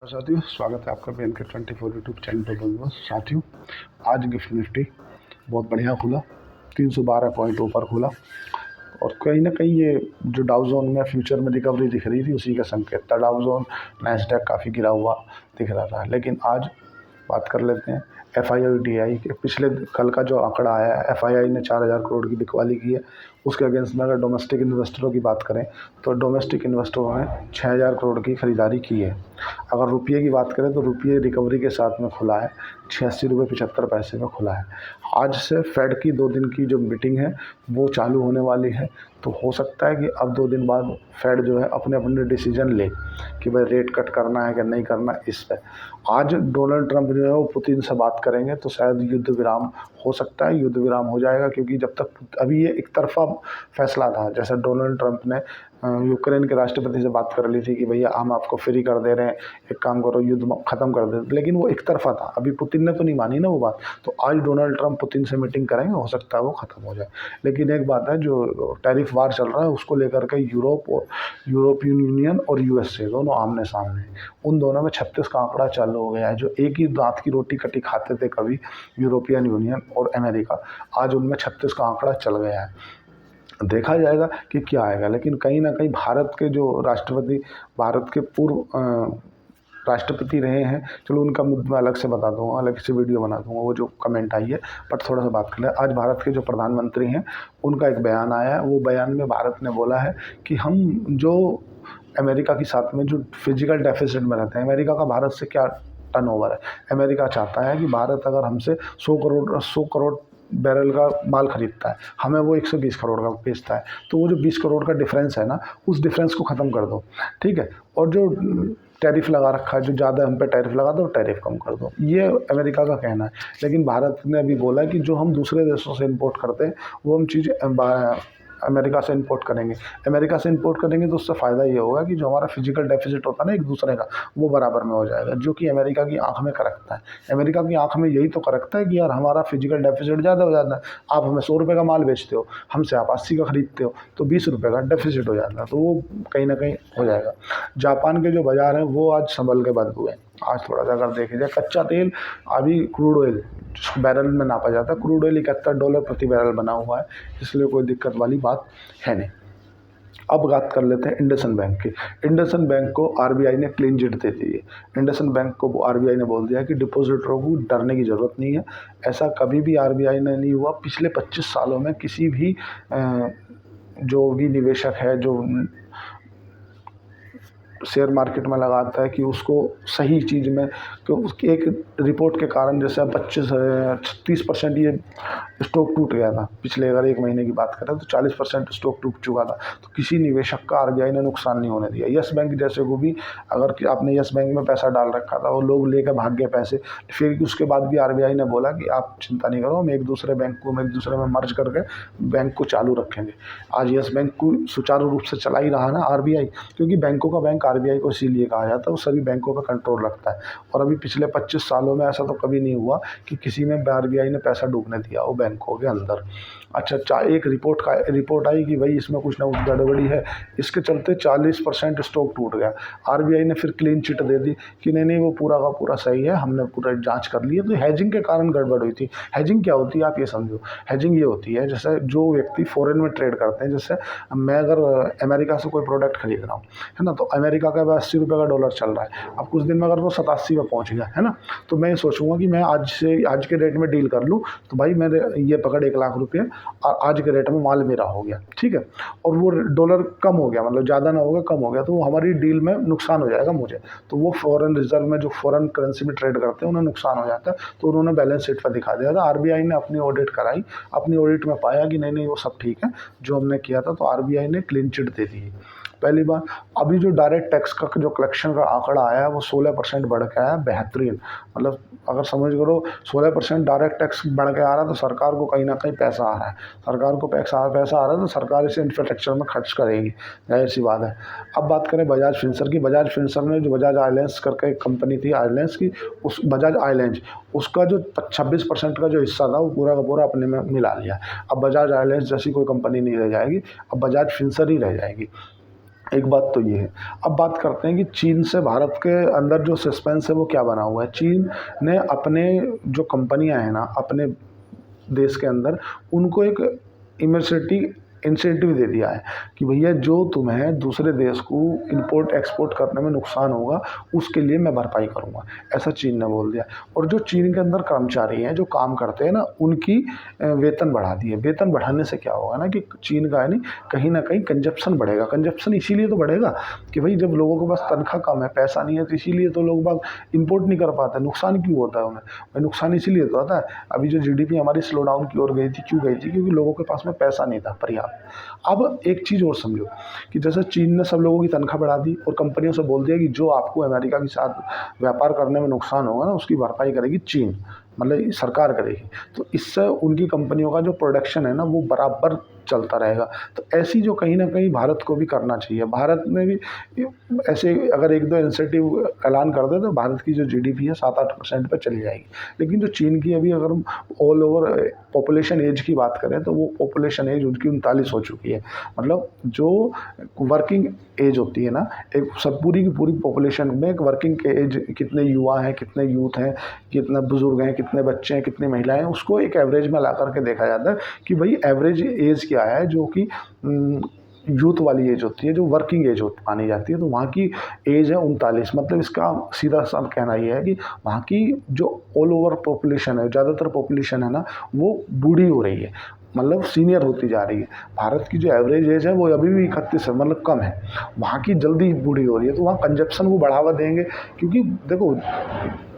साथियों, स्वागत है आपका BNK 24 यूट्यूब चैनल पर। बहुत साथियों, आज गिफ्ट निफ्टी बहुत बढ़िया खुला, 312 पॉइंट ऊपर खुला और कहीं ना कहीं ये जो डाउ जोन में फ्यूचर में रिकवरी दिख रही थी उसी का संकेत था। डाउ जोन नैस्डैक काफ़ी गिरा हुआ दिख रहा था, लेकिन आज बात कर लेते हैं FII के पिछले कल का जो आंकड़ा आया है। FII ने 4000 करोड़ की बिकवाली की है। उसके अगेंस्ट में अगर डोमेस्टिक इन्वेस्टरों की बात करें तो डोमेस्टिक इन्वेस्टरों ने 6000 करोड़ की खरीदारी की है। अगर रुपये की बात करें तो रुपये रिकवरी के साथ में खुला है, 86 रुपये 75 पैसे में खुला है। आज से फेड की 2 दिन की जो मीटिंग है वो चालू होने वाली है, तो हो सकता है कि अब 2 दिन बाद फेड जो है अपने अपने डिसीजन ले कि भाई रेट कट करना है कि नहीं करना है। इस पर आज डोनाल्ड ट्रंप जो है वो पुतिन से बात करेंगे तो शायद युद्ध विराम हो सकता है, युद्ध विराम हो जाएगा, क्योंकि जब तक अभी ये एक तरफा फैसला था। जैसे डोनाल्ड ट्रंप ने यूक्रेन के राष्ट्रपति से बात कर ली थी कि भैया हम आपको फ्री कर दे रहे हैं, एक काम करो युद्ध ख़त्म कर दे, लेकिन वो एक तरफा था। अभी पुतिन ने तो नहीं मानी ना वो बात, तो आज डोनाल्ड ट्रंप पुतिन से मीटिंग करेंगे, हो सकता है वो ख़त्म हो जाए। लेकिन एक बात है, जो टैरिफ वार चल रहा है उसको लेकर के यूरोपियन यूनियन और USA दोनों आमने सामने, उन दोनों में 36 का आंकड़ा चालू हो गया है। जो एक ही दांत की रोटी कटी खाते थे कभी यूरोपियन यूनियन और अमेरिका, आज उनमें 36 का आंकड़ा चल गया है। देखा जाएगा कि क्या आएगा, लेकिन कहीं ना कहीं भारत के जो राष्ट्रपति, भारत के पूर्व राष्ट्रपति रहे हैं, चलो उनका मुद्दा अलग से बता दूंगा, अलग से वीडियो बना दूंगा वो जो कमेंट आई है। बट थोड़ा सा बात कर ले, आज भारत के जो प्रधानमंत्री हैं उनका एक बयान आया है। वो बयान में भारत ने बोला है कि हम जो अमेरिका के साथ में जो फिजिकल डेफिसिट में रहते हैं, अमेरिका का भारत से क्या टर्नओवर है। अमेरिका चाहता है कि भारत अगर हमसे 100 करोड़ बैरल का माल खरीदता है, हमें वो 120 करोड़ का बेचता है, तो वो जो 20 करोड़ का डिफरेंस है ना, उस डिफरेंस को ख़त्म कर दो, ठीक है। और जो टैरिफ लगा रखा है, जो ज़्यादा हम पे टैरिफ लगा दो, टैरिफ कम कर दो, ये अमेरिका का कहना है। लेकिन भारत ने अभी बोला है कि जो हम दूसरे देशों से इंपोर्ट करते हैं वो हम चीज़ें अमेरिका से इंपोर्ट करेंगे। अमेरिका से इंपोर्ट करेंगे तो उससे फ़ायदा ये होगा कि जो हमारा फिजिकल डेफिसिट होता है ना एक दूसरे का, वो बराबर में हो जाएगा, जो कि अमेरिका की आंख में करकता है। अमेरिका की आंख में यही तो करकता है कि यार हमारा फिजिकल डेफिसिट ज़्यादा हो जाता है, आप हमें 100 रुपये का माल बेचते हो, हमसे आप 80 का खरीदते हो, तो 20 रुपये का डेफिसिट हो जाता है, तो वो कहीं ना कहीं हो जाएगा। जापान के जो बाज़ार हैं वो आज संभल के बंद हुए हैं। आज थोड़ा सा अगर देखे जाए, कच्चा तेल अभी क्रूड ऑयल बैरल में नापा जाता है, क्रूड ऑयल $71 प्रति बैरल बना हुआ है, इसलिए कोई दिक्कत वाली बात है नहीं। अब बात कर लेते हैं इंडसन बैंक की। इंडसन बैंक को RBI ने क्लीन चिट दे दी है। इंडसन बैंक को RBI ने बोल दिया कि डिपॉजिटरों को डरने की ज़रूरत नहीं है। ऐसा कभी भी RBI ने नहीं हुआ पिछले 25 सालों में। किसी भी जो भी निवेशक है जो शेयर मार्केट में लगाता है कि उसको सही चीज़ में, कि उसकी एक रिपोर्ट के कारण जैसे 36% ये स्टॉक टूट गया था। पिछले अगर 1 महीने की बात करें तो 40% स्टॉक टूट चुका था, तो किसी निवेशक का RBI ने नुकसान नहीं होने दिया। यस बैंक जैसे को भी, अगर कि आपने यस बैंक में पैसा डाल रखा था, वो लोग लेकर भाग गए पैसे, फिर उसके बाद भी RBI ने बोला कि आप चिंता नहीं करो, हम एक दूसरे में मर्ज करके बैंक को चालू रखेंगे। आज यस बैंक को सुचारू रूप से चला ही रहा ना RBI, क्योंकि बैंकों का बैंक RBI को इसीलिए कहा जाता है, वो सभी बैंकों का कंट्रोल रखता है। और अभी पिछले 25 सालों में ऐसा तो कभी नहीं हुआ कि किसी में RBI ने पैसा डूबने दिया वो बैंकों के अंदर। अच्छा, एक रिपोर्ट आई कि भाई इसमें कुछ ना कुछ गड़बड़ी है, इसके चलते 40% स्टॉक टूट गया। RBI ने फिर क्लीन चिट दे दी कि नहीं वो पूरा का पूरा सही है, हमने पूरा जांच कर ली है। तो हैजिंग के कारण गड़बड़ हुई थी। हैजिंग क्या होती है आप ये समझो। हैजिंग ये होती है, जैसे जो व्यक्ति फॉरेन में ट्रेड करते हैं, जैसे मैं अगर अमेरिका से कोई प्रोडक्ट खरीद रहा हूँ, है ना, तो अमेरिका का 80 रुपये का डॉलर चल रहा है। अब कुछ दिन में अगर वो 87 में पहुँच गया, है ना, तो मैं ये सोचूंगा कि मैं आज के रेट में डील कर लूँ, तो भाई मेरे ये पकड़ 1 लाख रुपये और आज के रेट में माल मेरा हो गया, ठीक है। और वो डॉलर कम हो गया, मतलब ज़्यादा ना हो गया, कम हो गया, तो वो हमारी डील में नुकसान हो जाएगा मुझे। तो वो फॉरेन रिजर्व में जो फॉरेन करेंसी में ट्रेड करते हैं उन्हें नुकसान हो जाता है, तो उन्होंने बैलेंस शीट पर दिखा दिया था। RBI ने अपनी ऑडिट कराई, अपनी ऑडिट में पाया कि नहीं वो सब ठीक है जो हमने किया था, तो RBI ने क्लीन चिट दे दी। पहली बार अभी जो डायरेक्ट टैक्स का जो कलेक्शन का आंकड़ा आया है वो 16% बढ़ के आया, बेहतरीन। मतलब अगर समझ करो 16% डायरेक्ट टैक्स बढ़ के आ रहा है, तो सरकार को कहीं ना कहीं पैसा आ रहा है। सरकार को पैसा आ रहा है तो सरकार इसे इंफ्रास्ट्रक्चर में खर्च करेगी, जाहिर सी बात है। अब बात करें बजाज फिनसर्व की। बजाज फिनसर्व ने जो बजाज आइलेंस करके एक कंपनी थी आइलेंस की, उस बजाज आइलेंस, उसका जो 26% का जो हिस्सा था वो पूरा का पूरा अपने में मिला लिया। अब बजाज आइलेंस जैसी कोई कंपनी नहीं रह जाएगी, अब बजाज फिनसर्व ही रह जाएगी। एक बात तो ये है। अब बात करते हैं कि चीन से भारत के अंदर जो सस्पेंस है वो क्या बना हुआ है। चीन ने अपने जो कंपनियां हैं ना अपने देश के अंदर, उनको एक इमर्सिटी इंसेंटिव दे दिया है कि भैया जो तुम्हें दूसरे देश को इंपोर्ट एक्सपोर्ट करने में नुकसान होगा उसके लिए मैं भरपाई करूंगा, ऐसा चीन ने बोल दिया। और जो चीन के अंदर कर्मचारी हैं जो काम करते हैं ना उनकी वेतन बढ़ा दिए। वेतन बढ़ाने से क्या होगा ना कि चीन का है नहीं कहीं ना कहीं कंजप्शन बढ़ेगा। कंजप्शन इसीलिए तो बढ़ेगा कि भाई जब लोगों के पास तनख्वाह कम है, पैसा नहीं है, तो इसीलिए तो लोग बाग इंपोर्ट नहीं कर पाते। नुकसान क्यों होता है उन्हें? भाई नुकसान इसीलिए तो होता है। अभी जो जीडीपी हमारी स्लो डाउन की ओर गई थी, क्यों गई थी? क्योंकि लोगों के पास में पैसा नहीं था पर्याप्त। अब एक चीज़ और समझो कि जैसे चीन ने सब लोगों की तनख्वाह बढ़ा दी और कंपनियों से बोल दिया कि जो आपको अमेरिका के साथ व्यापार करने में नुकसान होगा ना उसकी भरपाई करेगी चीन, मतलब सरकार करेगी। तो इससे उनकी कंपनियों का जो प्रोडक्शन है ना वो बराबर चलता रहेगा। तो ऐसी जो कहीं ना कहीं भारत को भी करना चाहिए। भारत में भी ऐसे अगर एक दो इंसेंटिव ऐलान कर दे तो भारत की जो जीडीपी है 7-8% पर चली जाएगी। लेकिन जो चीन की अभी अगर हम ऑल ओवर पॉपुलेशन एज की बात करें तो वो पॉपुलेशन एज उनकी 39 हो चुकी है। मतलब जो वर्किंग एज होती है ना, एक सब पूरी की पूरी पॉपुलेशन में एक वर्किंग एज कितने युवा हैं, कितने यूथ हैं, कितने बुजुर्ग हैं, कितने बच्चे हैं, कितनी महिलाएं हैं, उसको एक एवरेज में ला करके देखा जाता है कि भाई एवरेज एज क्या है जो कि यूथ वाली एज होती है, जो वर्किंग एज मानी जाती है। तो वहाँ की एज है 39। मतलब इसका सीधा सा कहना ये है कि वहाँ की जो ऑल ओवर पॉपुलेशन है, ज़्यादातर पॉपुलेशन है ना वो बूढ़ी हो रही है, मतलब सीनियर होती जा रही है। भारत की जो एवरेज एज है वो अभी भी 31 है, मतलब कम है। वहाँ की जल्दी बूढ़ी हो रही है, तो वहाँ कंजप्शन को बढ़ावा देंगे। क्योंकि देखो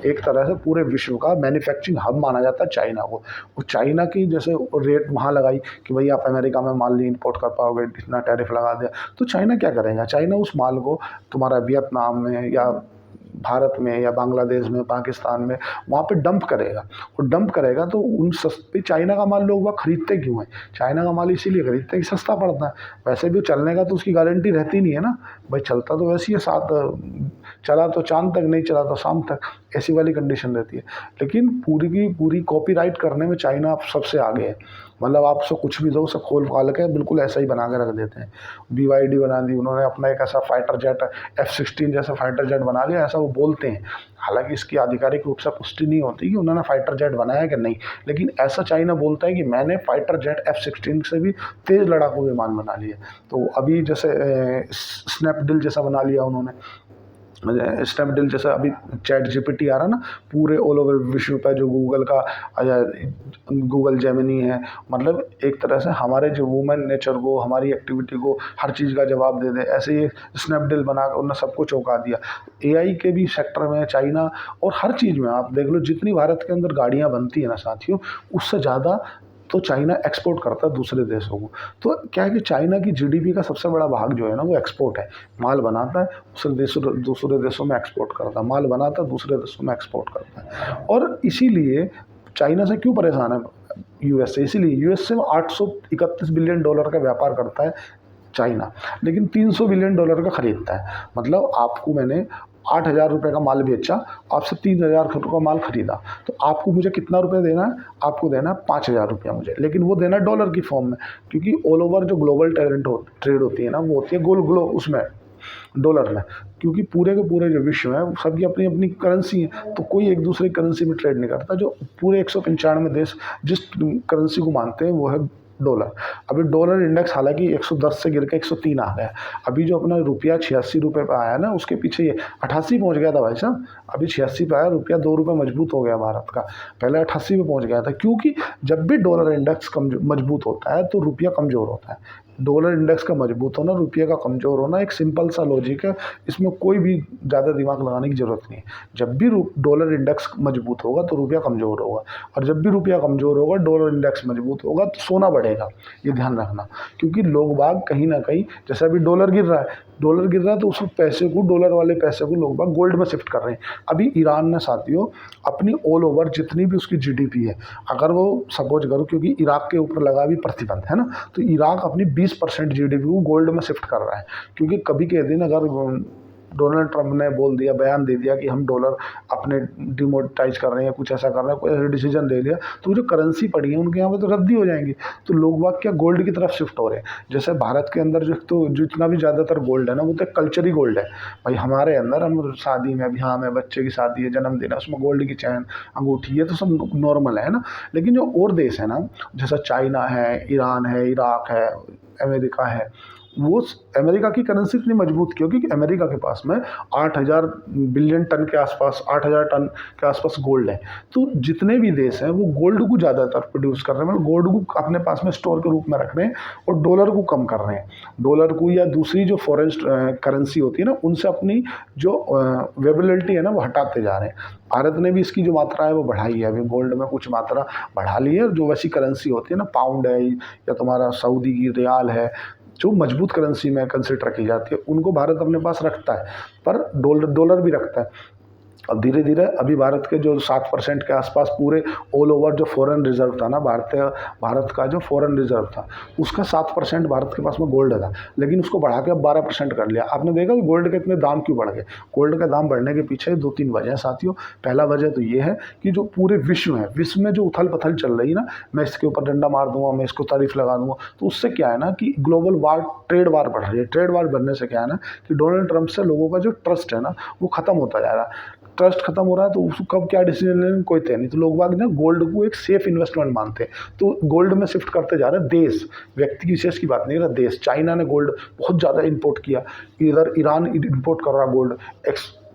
एक तरह से पूरे विश्व का मैन्युफैक्चरिंग हब माना जाता है चाइना को। वो चाइना की जैसे रेट वहाँ लगाई कि भाई आप अमेरिका में माल नहीं इंपोर्ट कर पाओगे, इतना टैरिफ लगा दिया, तो चाइना क्या करेगा? चाइना उस माल को तुम्हारा वियतनाम में या भारत में या बांग्लादेश में, पाकिस्तान में, वहाँ पे डंप करेगा। और डंप करेगा तो उन सस्ते चाइना का माल लोग वह खरीदते क्यों हैं? चाइना का माल इसीलिए खरीदते हैं कि सस्ता पड़ता है। वैसे भी चलने का तो उसकी गारंटी रहती नहीं है ना भाई, चलता तो वैसे ही है, साथ चला तो चांद तक, नहीं चला तो शाम तक, ऐसी वाली कंडीशन रहती है। लेकिन पूरी की पूरी कॉपीराइट करने में चाइना सबसे आगे है। मतलब आप उसको कुछ भी दो, उसे खोल खाल के बिल्कुल ऐसा ही बना के रख देते हैं। BYD बना दी उन्होंने, अपना एक ऐसा फाइटर जेट F-16 जैसा फाइटर जेट बना लिया, ऐसा वो बोलते हैं। हालांकि इसकी आधिकारिक रूप से पुष्टि नहीं होती कि उन्होंने फाइटर जेट बनाया कि नहीं, लेकिन ऐसा चाइना बोलता है कि मैंने फाइटर जेट F-16 से भी तेज़ लड़ाकू विमान बना लिए। तो अभी जैसे स्नैपडील जैसा बना लिया उन्होंने, स्नैपडील जैसा अभी चैट जीपीटी आ रहा ना पूरे ऑल ओवर विश्व पे, जो गूगल का गूगल जेमिनी है। मतलब एक तरह से हमारे जो वुमेन नेचर को, हमारी एक्टिविटी को, हर चीज़ का जवाब दे दे, ऐसे ही स्नैपडील बना कर उन्होंने सबको चौंका दिया। AI के भी सेक्टर में चाइना, और हर चीज़ में आप देख लो जितनी भारत के अंदर गाड़ियाँ बनती है ना साथियों, उससे ज़्यादा तो चाइना एक्सपोर्ट करता है दूसरे देशों को। तो क्या है कि चाइना की जीडीपी का सबसे बड़ा भाग जो है ना वो एक्सपोर्ट है। माल बनाता है, दूसरे देशों में एक्सपोर्ट करता है, माल बनाता है, दूसरे देशों में एक्सपोर्ट करता है। और इसीलिए चाइना से क्यों परेशान है यूएस से? इसीलिए यूएस से $831 बिलियन का व्यापार करता है चाइना, लेकिन $300 बिलियन का खरीदता है। मतलब आपको मैंने 8,000 रुपये का माल बेचा, आपसे 3,000 का माल खरीदा, तो आपको मुझे कितना रुपये देना है? आपको देना है 5,000 रुपया मुझे, लेकिन वो देना है डॉलर की फॉर्म में। क्योंकि ऑल ओवर जो ग्लोबल ट्रेड होती है ना वो होती है उसमें डॉलर में। क्योंकि पूरे के पूरे जो विश्व है सबकी अपनी अपनी करेंसी है, तो कोई एक दूसरे करेंसी में ट्रेड नहीं करता। जो पूरे 195 देश जिस करेंसी को मानते हैं वो है डॉलर। अभी डॉलर इंडेक्स हालांकि 110 से गिर के 103 आ गया। अभी जो अपना रुपया 86 रुपये पे आया ना, उसके पीछे ये 88 पहुंच गया था भाई साहब। अभी 86 पे आया, रुपया 2 रुपये मजबूत हो गया भारत का। पहले 88 पे पहुंच गया था। क्योंकि जब भी डॉलर इंडेक्स मजबूत होता है तो रुपया कमज़ोर होता है। डॉलर इंडेक्स का मजबूत होना, रुपये का कमज़ोर होना, एक सिंपल सा लॉजिक है, इसमें कोई भी ज़्यादा दिमाग लगाने की ज़रूरत नहीं है। जब भी डॉलर इंडेक्स मजबूत होगा तो रुपया कमज़ोर होगा, और जब भी रुपया कमज़ोर होगा डॉलर इंडेक्स मजबूत होगा तो सोना बढ़ेगा। ये ध्यान रखना। क्योंकि लोग बाग कहीं ना कहीं, जैसे अभी डॉलर गिर रहा है तो उस पैसे को, डॉलर वाले पैसे को लोग बाग गोल्ड में शिफ्ट कर रहे हैं। अभी ईरान ने साथियों अपनी ऑल ओवर जितनी भी उसकी जीडीपी है, अगर वो सपोज करो, क्योंकि इराक के ऊपर लगा भी प्रतिबंध है ना, तो इराक अपनी 20% जीडीपी को गोल्ड में शिफ्ट कर रहा है। क्योंकि कभी के दिन अगर डोनाल्ड ट्रंप ने बोल दिया, बयान दे दिया कि हम डॉलर अपने डिमोनेटाइज कर रहे हैं, कुछ ऐसा कर रहे हैं, कोई ऐसा डिसीजन ले लिया, तो जो करेंसी पड़ी है उनके यहाँ पे तो रद्दी हो जाएंगी। तो लोग बाग क्या गोल्ड की तरफ शिफ्ट हो रहे हैं। जैसे भारत के अंदर जो तो जितना भी ज़्यादातर गोल्ड है ना, वो तो कल्चरली गोल्ड है भाई। हमारे अंदर हम शादी में, ब्याह में, बच्चे की शादी है, जन्मदिन है, उसमें गोल्ड की चैन, अंगूठी, ये तो सब नॉर्मल है ना। लेकिन जो और देश है ना, जैसा चाइना है, ईरान है, इराक है, अमेरिका है, वो अमेरिका की करेंसी इतनी मजबूत क्यों? क्योंकि अमेरिका के पास में 8,000 बिलियन टन के आसपास, 8,000 टन के आसपास गोल्ड है। तो जितने भी देश हैं वो गोल्ड को ज़्यादातर प्रोड्यूस कर रहे हैं, मतलब गोल्ड को अपने पास में स्टोर के रूप में रख रहे हैं और डॉलर को कम कर रहे हैं। डॉलर को या दूसरी जो फॉरेन करेंसी होती है ना, उनसे अपनी जो वेबिलिटी है ना वो हटाते जा रहे हैं। भारत ने भी इसकी जो मात्रा है वो बढ़ाई है, अभी गोल्ड में कुछ मात्रा बढ़ा ली है। जो वैसी करेंसी होती है ना, पाउंड है या तुम्हारा सऊदी की रियाल है, जो मजबूत करेंसी में कंसिडर की जाती है, उनको भारत अपने पास रखता है, पर डॉलर भी रखता है। अब धीरे धीरे अभी भारत के जो 7% के आसपास पूरे ऑल ओवर जो फॉरेन रिजर्व था ना, भारत का जो फॉरेन रिजर्व था, उसका 7% भारत के पास में गोल्ड था, लेकिन उसको बढ़ा के अब 12% कर लिया। आपने देखा कि गोल्ड के इतने दाम क्यों बढ़ गए? गोल्ड का दाम बढ़ने के पीछे 2-3 वजह हैं साथियों। पहला वजह तो ये है कि जो पूरे विश्व में जो उथल पथल चल रही है ना, मैं इसके ऊपर डंडा मार दूंगा, मैं इसको तारीफ लगा दूंगा, तो उससे क्या है ना कि ग्लोबल वार, ट्रेड वार बढ़ रही है। ट्रेड वार बढ़ने से क्या है ना कि डोनाल्ड ट्रंप से लोगों का जो ट्रस्ट है ना वो खत्म होता जा रहा है। ट्रस्ट खत्म हो रहा है तो उसको कब क्या डिसीजन लेने कोई तय नहीं। तो लोग बाग ना गोल्ड को एक सेफ इन्वेस्टमेंट मानते हैं, तो गोल्ड में शिफ्ट करते जा रहे हैं। देश, व्यक्ति विशेष की बात नहीं कर रहा, देश। चाइना ने गोल्ड बहुत ज़्यादा इंपोर्ट किया, इधर ईरान इंपोर्ट कर रहा गोल्ड,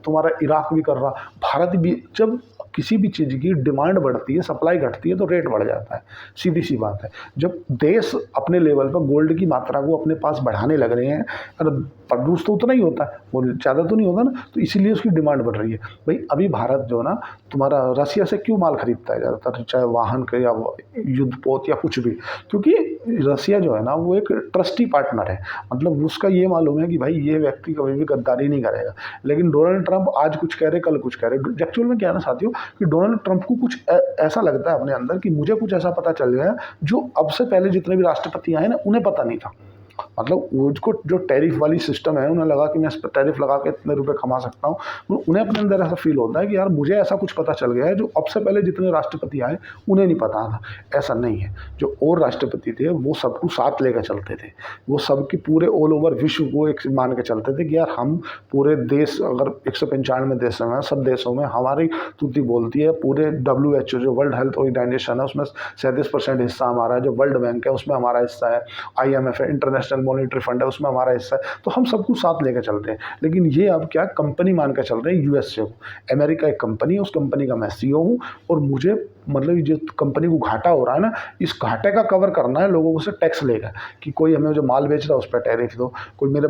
तुम्हारा इराक भी कर रहा, भारत भी। जब किसी भी चीज़ की डिमांड बढ़ती है, सप्लाई घटती है, तो रेट बढ़ जाता है, सीधी सी बात है। जब देश अपने लेवल पर गोल्ड की मात्रा को अपने पास बढ़ाने लग रहे हैं, अगर प्रोड्यूस तो उतना ही होता है, वो ज़्यादा तो नहीं होता ना, तो इसीलिए उसकी डिमांड बढ़ रही है। भाई अभी भारत जो ना तुम्हारा रसिया से क्यों माल खरीदता है ज़्यादातर, चाहे वाहन के या युद्धपोत या कुछ भी? क्योंकि रसिया जो है ना वो एक ट्रस्टी पार्टनर है, मतलब उसका ये मालूम है कि भाई ये व्यक्ति कभी भी गद्दारी नहीं करेगा। लेकिन डोनाल्ड ट्रंप आज कुछ कह रहे, कल कुछ कह रहे। एक्चुअल में क्या है ना साथियों कि डोनाल्ड ट्रंप को कुछ ऐसा लगता है अपने अंदर कि मुझे कुछ ऐसा पता चल गया जो अब से पहले जितने भी राष्ट्रपति आए ना उन्हें पता नहीं था। मतलब उसको जो टैरिफ वाली सिस्टम है, उन्हें लगा कि मैं इस पर टैरिफ लगा के इतने रुपए कमा सकता हूँ। उन्हें अपने अंदर ऐसा फील होता है कि यार मुझे ऐसा कुछ पता चल गया है जो अब से पहले जितने राष्ट्रपति आए उन्हें नहीं पता था। ऐसा नहीं है, जो और राष्ट्रपति थे वो सबको साथ लेकर चलते थे, वो सबकी पूरे ऑल ओवर विश्व को एक मान के चलते थे कि यार हम पूरे देश, अगर 195 देश हैं, सब देशों में हमारी तुति बोलती है। पूरे WHO जो वर्ल्ड हेल्थ ऑर्गेनाइजेशन है उसमें 37% हिस्सा हमारा है, जो वर्ल्ड बैंक है उसमें हमारा हिस्सा है, IMF है, इंटरनेशनल मॉनेटरी फंड है, उसमें हमारा हिस्सा है। तो हम सबको साथ लेकर चलते हैं। लेकिन ये अब क्या कंपनी मान कर चल रहे हैं, USA को। अमेरिका एक कंपनी है, उस कंपनी का मैं CEO हूँ और मुझे मतलब जो कंपनी को घाटा हो रहा है ना, इस घाटे का कवर करना है लोगों से टैक्स लेकर, कि कोई हमें जो माल बेच रहा है उस पर टैरिफ दो। कोई मेरे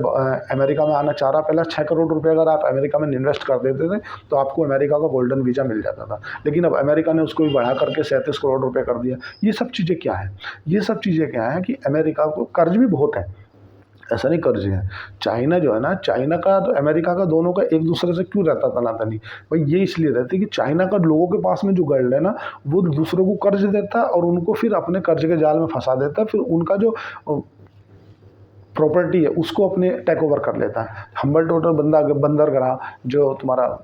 अमेरिका में आना चाह रहा, पहले 6 करोड़ रुपये अगर आप अमेरिका में इन्वेस्ट कर देते थे तो आपको अमेरिका का गोल्डन वीज़ा मिल जाता था। लेकिन अब अमेरिका ने उसको भी बढ़ा करके 37 करोड़ रुपये कर दिया। ये सब चीज़ें क्या है? ये सब चीज़ें क्या है कि अमेरिका को कर्ज भी बहुत है, ऐसा नहीं कर्ज है। चाइना जो है ना, चाइना का तो अमेरिका का, दोनों का एक दूसरे से क्यों रहता तनातनी? भाई ये इसलिए रहती कि चाइना का लोगों के पास में जो गोल्ड है ना वो दूसरों को कर्ज देता है और उनको फिर अपने कर्ज के जाल में फंसा देता है, फिर उनका जो प्रॉपर्टी है उसको अपने टेक ओवर कर लेता है। हम्बल टोटल बंदरगाह जो तुम्हारा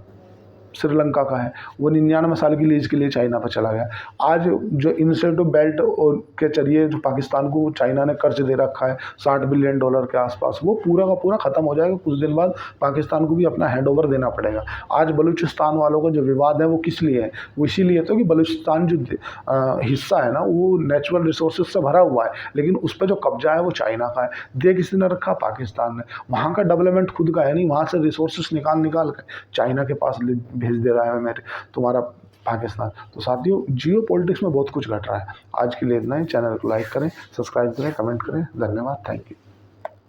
श्रीलंका का है, वो 99 साल की लीज के लिए चाइना पर चला गया। आज जो इनिशिएटिव बेल्ट और के जरिए जो पाकिस्तान को चाइना ने कर्ज दे रखा है $60 बिलियन के आसपास, वो पूरा का पूरा ख़त्म हो जाएगा। कुछ दिन बाद पाकिस्तान को भी अपना हैंडओवर देना पड़ेगा। आज बलूचिस्तान वालों का जो विवाद है वो किस लिए है? वो इसीलिए तो कि बलूचिस्तान जो हिस्सा है ना वो नेचुरल रिसोर्सेज से भरा हुआ है, लेकिन उस पर जो कब्जा है वो चाइना का है। दे किसी ने रखा? पाकिस्तान ने। वहाँ का डेवलपमेंट खुद का है नहीं, वहाँ से रिसोर्सेज निकाल कर चाइना के पास भेज दे रहा है मेरे तुम्हारा पाकिस्तान। तो साथियों जियो पॉलिटिक्स में बहुत कुछ घट रहा है। आज के लिए इतना ही। चैनल को लाइक करें, सब्सक्राइब करें, कमेंट करें। धन्यवाद, थैंक यू।